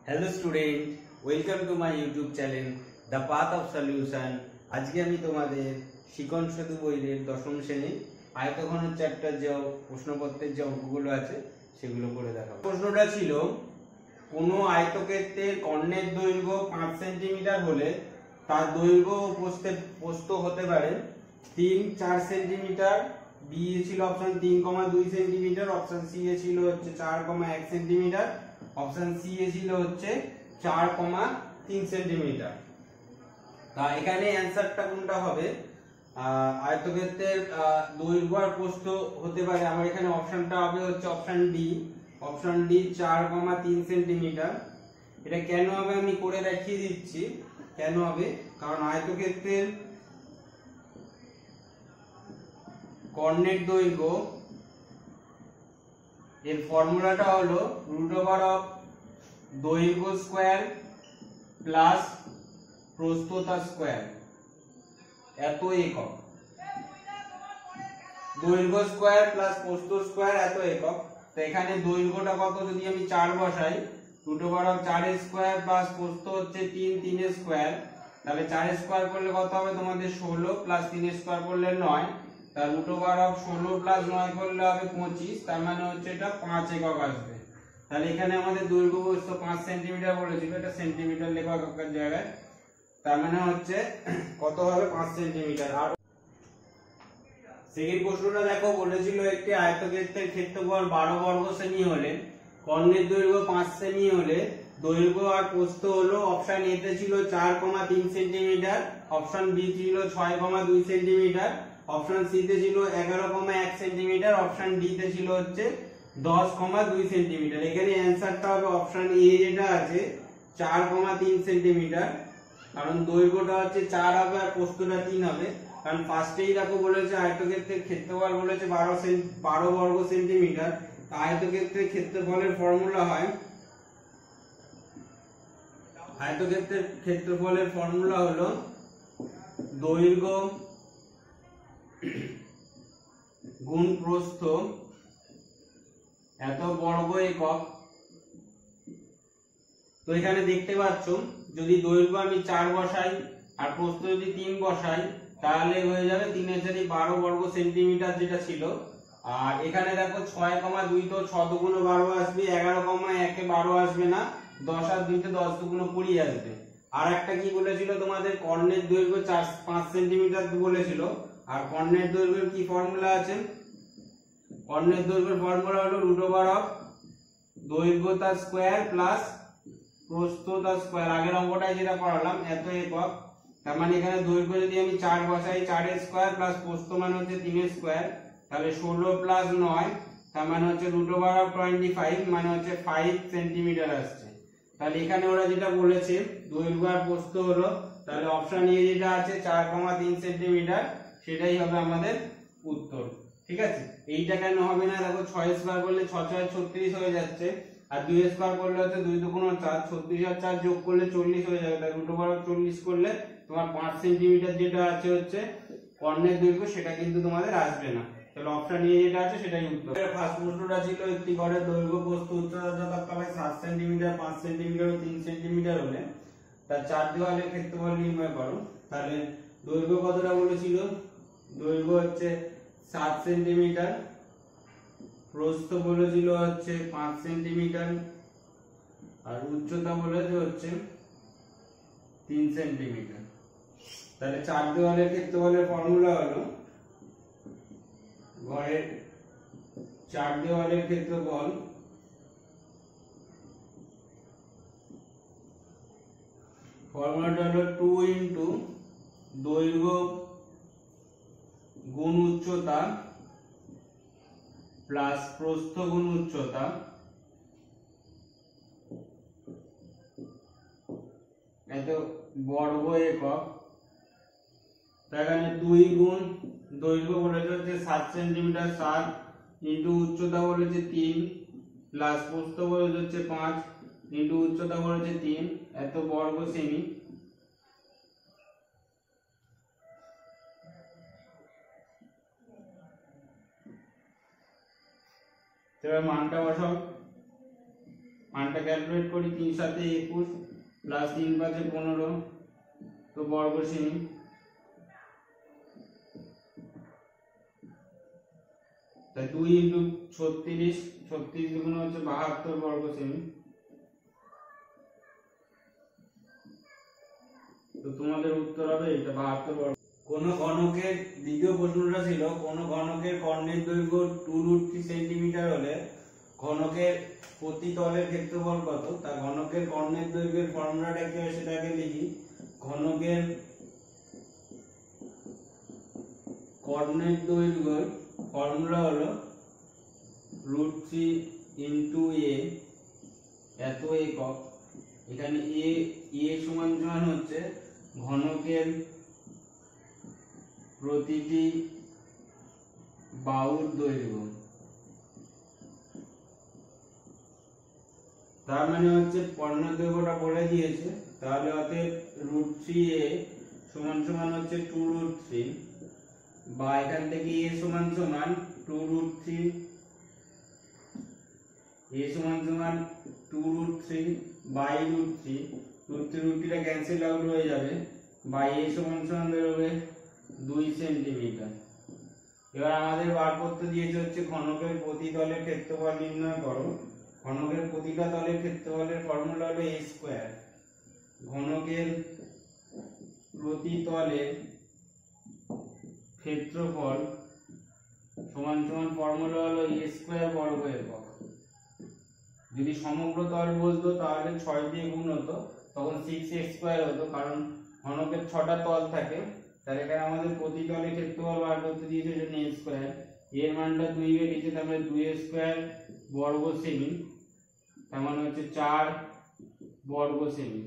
Hello student, welcome to my YouTube channel the path of solution. আজকে আমি তোমাদের শিকন সেতু বইয়ের দশম শ্রেণী আয়তঘনের চ্যাপ্টার যে প্রশ্নপত্রের যে অঙ্কগুলো আছে সেগুলো করে দেখাবো। প্রশ্নটা ছিল, কোনো আয়তক্ষেত্রের কর্ণের দৈর্ঘ্য 5 সেন্টিমিটার হলে তার দৈর্ঘ্য ও প্রস্থ হতে পারে 3-4 সেন্টিমিটার। বি এ ছিল অপশন 3,2 সেন্টিমিটার, অপশন সি এ ছিল হচ্ছে 4,1 সেন্টিমিটার, অপশন সি এ ছিল হচ্ছে 4,3 সেন্টিমিটার। তা এখানে অ্যানসারটা কোনটা হবে? আয়তক্ষেত্রের দৈর্ঘ্য আর প্রস্থ হতে পারে, আমার এখানে অপশনটা হবে হচ্ছে option D. Option D 4,3 centimetre. এটা কেন হবে আমি করে দেখিয়ে দিচ্ছি কেন হবে। কারণ আয়তক্ষেত্রের কর্ণের দৈর্ঘ্য এর ফর্মুলাটা হলো √ দৈর্ঘ্য স্কয়ার প্লাস প্রস্থতা স্কয়ার এত একক। দৈর্ঘ্য স্কয়ার প্লাস প্রস্থ স্কয়ার এত একক। তো এখানে দৈর্ঘ্যটা কত যদি আমি 4 বসাই, √ 4 স্কয়ার প্লাস প্রস্থ হচ্ছে 3 স্কয়ার, তাহলে 4 স্কয়ার করলে কত হবে তোমাদের 16 প্লাস 3 স্কয়ার করলে 9, তার √ 16 প্লাস 9 করলে হবে 25, তার মানে হচ্ছে এটা 5 একক আসবে। তাহলে এখানে আমাদের দৈর্ঘ্য প্রস্থ 5 সেন্টিমিটার বলেছিল, এটা সেন্টিমিটার লেখা এককের জায়গায়, তার মানে হচ্ছে কত হবে 5 সেন্টিমিটার। আর সেকেন্ড প্রশ্নটা দেখো, বলেছিল একটি আয়তক্ষেত্রের ক্ষেত্রফল 12 বর্গ সেমি হলে কর্ণের দৈর্ঘ্য 5 সেমি হলে দৈর্ঘ্য আর প্রস্থ হলো, অপশন এ তে ছিল 4,3 সেন্টিমিটার, অপশন বি ছিল 6,2 সেন্টিমিটার, অপশন সি তে ছিল 11,1 সেন্টিমিটার, অপশন ডি তে ছিল হচ্ছে 10,2 সেন্টিমিটার। এখানে অ্যানসারটা হবে অপশন এ যেটা আছে 4,3 সেন্টিমিটার। কারণ দৈর্ঘ্যটা হচ্ছে 4 হবে আর প্রস্থটা 3 হবে। কারণ ফার্স্টেই দেখো বলেছে আয়তক্ষেত্রের ক্ষেত্রফল বলেছে 12 বর্গ সেন্টিমিটার। আয়তক্ষেত্রের ক্ষেত্রফলের ফর্মুলা হয়, আয়তক্ষেত্রের ক্ষেত্রফলের ফর্মুলা হলো দৈর্ঘ্য গুণ প্রস্থ এত বর্গ একক। তো এখানে দেখতে পাচ্ছ, যদি দৈর্ঘ্য আমি 4 বসাই আর প্রস্থ যদি 3 বসাই, তাহলে হয়ে যাবে 3 × 12 বর্গ সেন্টিমিটার যেটা ছিল। আর এখানে দেখো 6,2 তো 6 দুগুণ 12 আসবে, 11,1 এ 12 আসবে না, 10 আর 2 তে 10 দুগুণ 20 আসবে। আর একটা কি বলেছিল তোমাদের, কর্ণের দৈর্ঘ্য 5 সেন্টিমিটার বলেছিল। আর কর্ণের দৈর্ঘ্যের কি ফর্মুলা আছে? কর্ণের দৈর্ঘ্যের ফর্মুলা হলো √ দৈর্ঘ্যতা স্কয়ার প্লাস প্রস্থতা স্কয়ার। আগের অঙ্কটায় যেটা করালাম এত একক। তার মানে এখানে দৈর্ঘ্য যদি আমি 4 বসাই, 4 স্কয়ার প্লাস প্রস্থ মানে হচ্ছে 3 স্কয়ার, তাহলে 16 প্লাস 9, তার মানে হচ্ছে √25 মানে হচ্ছে 5 সেন্টিমিটার আসছে। তাহলে এখানে ওরা যেটা বলেছে দৈর্ঘ্য আর প্রস্থ হলো, তাহলে অপশন এ যেটা আছে 4,3 সেন্টিমিটার সেটাই হবে আমাদের উত্তর। ঠিক আছে, এইটা কেন হবে না? দেখো 6 স্কয়ার করলে 6 6 36 হয়ে যাচ্ছে, আর 2 স্কয়ার করলে হচ্ছে 2 দুগুণ 4, 36 আর 4 যোগ করলে 40 হয়ে যাবে। তাই √40 করলে তোমার 5 সেন্টিমিটার যেটা আছে হচ্ছে কর্ণের দৈর্ঘ্য, সেটা কিন্তু তোমাদের আসবে না। তাহলে অপশন এ যেটা আছে সেটাই উত্তর। ফার্স্ট প্রশ্নটা ছিল একটি ঘরের দৈর্ঘ্য প্রস্থ উচ্চতা যথাক্রমে 7 সেন্টিমিটার, 5 সেন্টিমিটার ও 3 সেন্টিমিটার হলে তার চার দেওয়ালের ক্ষেত্রফল নির্ণয় করো। তাহলে দৈর্ঘ্য কতটা বলেছিল? দৈর্ঘ্য হচ্ছে 7 সেন্টিমিটার, প্রস্থ বলেছিল হচ্ছে 5 সেন্টিমিটার, আর উচ্চতা বলেছে হচ্ছে 3 সেন্টিমিটার। তাহলে চার দেওয়ালের ক্ষেত্রফলের ফর্মুলা হলো, ঘরের চার দেওয়ালের ক্ষেত্রফল ফর্মুলাটা হলো 2 × দৈর্ঘ্য গুণ উচ্চতা প্লাস প্রস্থ গুণ উচ্চতা এত বর্গ একক। এখানে 2 গুণ দৈর্ঘ্য বলেছে হচ্ছে 7 সেন্টিমিটার, 7 ইন্টু উচ্চতা বলেছে 3 প্লাস প্রস্থ বলেছে হচ্ছে 5 ইন্টু উচ্চতা বলেছে 3 এত বর্গ সেমি। এবার মানটা বসাও, মানটা ক্যালকুলেট করি, 3 × 7 = 21 প্লাস 3 × 5 = 15, তো বর্গ সেমি। তাই 2 × 36, 36 দুগুণ হচ্ছে 72 বর্গ সেমি। তো তোমাদের উত্তর হবে এটা 72 বর্গ। কোন ঘনকের, দ্বিতীয় প্রশ্নটা ছিল কোন ঘনকের কর্ণের দৈর্ঘ্য 2√3 সেন্টিমিটার হলে ঘনকের প্রতি তলের ক্ষেত্রফল কত। তা ঘনকের কর্ণের দৈর্ঘ্যের ফর্মুলাটা কি হয় সেটাকে লিখি। ঘনকের কর্ণের দৈর্ঘ্যের ফর্মুলা হলো √3 × a, এত একক। এখানে a সমান সমান হচ্ছে ঘনকের প্রতিটি বাহুর দৈর্ঘ্য। তার মানে হচ্ছে কর্ণের দৈর্ঘ্যটা বলে দিয়েছে, তাহলে অতএব √3a সমান সমান হচ্ছে 2√3, বা এখান থেকে a সমান সমান 2√3, a সমান সমান 2√3 বাই √3, √3টা ক্যান্সেল আউট হয়ে যাবে, বাই a সমান সমান বেরোবে 2 সেন্টিমিটার। এবার আমাদের বার করতে দিয়েছে হচ্ছে ঘনকের প্রতি তলের ক্ষেত্রফল নির্ণয় করো। ঘনকের প্রতিটা তলের ক্ষেত্রফলের ফর্মুলা হলো a স্কয়ার। ঘনকের প্রতি তলের ক্ষেত্রফল সমান সমান ফর্মুলা হলো a স্কয়ার বর্গ একক। যদি সমগ্র তল বলতো তাহলে 6 দিয়ে গুণ হতো, তখন 6a স্কয়ার হতো, কারণ ঘনকের 6টা তল থাকে। তাহলে এখানে আমাদের প্রতি তলের ক্ষেত্রফল বার করতে দিয়েছে জন্য a স্কয়ার, এর মানটা 2 এর নিচে, তাহলে 2a স্কয়ার বর্গ সেমি, তার মানে হচ্ছে 4 বর্গ সেমি।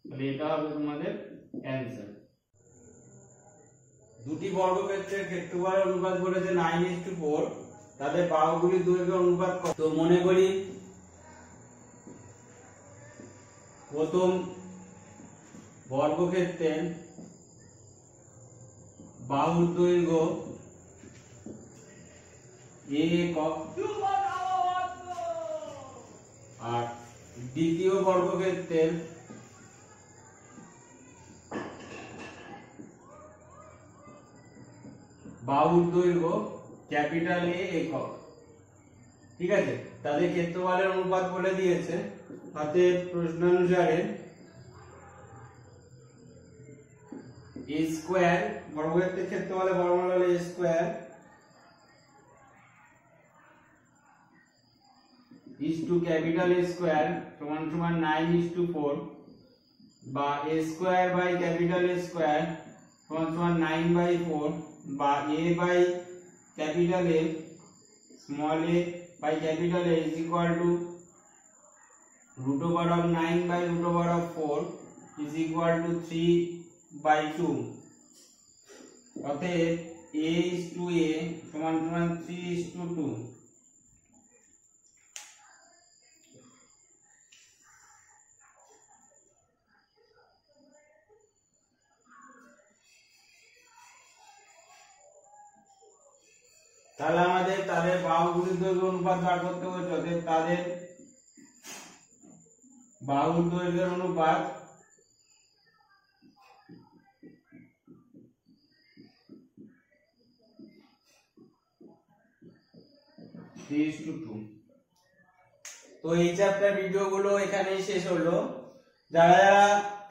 তাহলে এটা হবে তোমাদের অ্যানসার। দুটি বর্গক্ষেত্রের ক্ষেত্রফলের অনুপাত বলেছে 9:4, তাদের বাহুগুলির দৈর্ঘ্যের অনুপাত কত। তো মনে করি প্রথম বর্গক্ষেত্রের বাহুর দৈর্ঘ্য a একক, আর দ্বিতীয় বর্গক্ষেত্রের বাহুর দৈর্ঘ্য ক্যাপিটাল A একক। ঠিক আছে, তাদের ক্ষেত্রফলের অনুপাত বলে দিয়েছে। তাতে প্রশ্নানুসারে a স্কয়ার, বর্গক্ষেত্রের ক্ষেত্রফলের ফর্মুলা হলো a square is to capital A square সমান সমান 9:4, বা a square by capital A square সমান সমান 9/4, বা a by capital A small a by capital A is equal to √9/√4 is equal to 3/2। অতএব a is to a সমান সমান 3:2। তাহলে আমাদের তাদের বাহুগুলির দৈর্ঘ্য অনুপাত বার করতে হবে। অতএব তাদের বাহুর দৈর্ঘ্যের অনুপাত তো এই চ্যাপ্টার ভিডিওগুলো এখানেই শেষ হলো। যারা যারা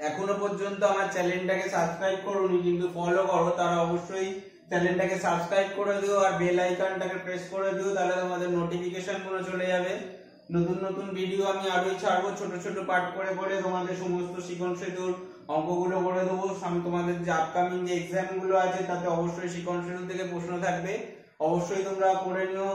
এখনো পর্যন্ত আমার চ্যানেলটাকে সাবস্ক্রাইব করোনি কিন্তু ফলো করো, তারা অবশ্যই চ্যানেলটাকে সাবস্ক্রাইব করে দিও আর বেল আইকনটাকে প্রেস করে দিও, তাহলে তোমাদের নোটিফিকেশন গুলো চলে যাবে। নতুন নতুন ভিডিও আমি আরোই ছাড়বো, ছোট ছোট পার্ট করে করে তোমাদের সমস্ত শিখন সেতুর অঙ্কগুলো করে দেবো। তোমাদের যে আপকামিং যে এক্সাম গুলো আছে তাতে অবশ্যই শিখন সেতু থেকে প্রশ্ন থাকবে, অবশ্যই তোমরা করে নিও।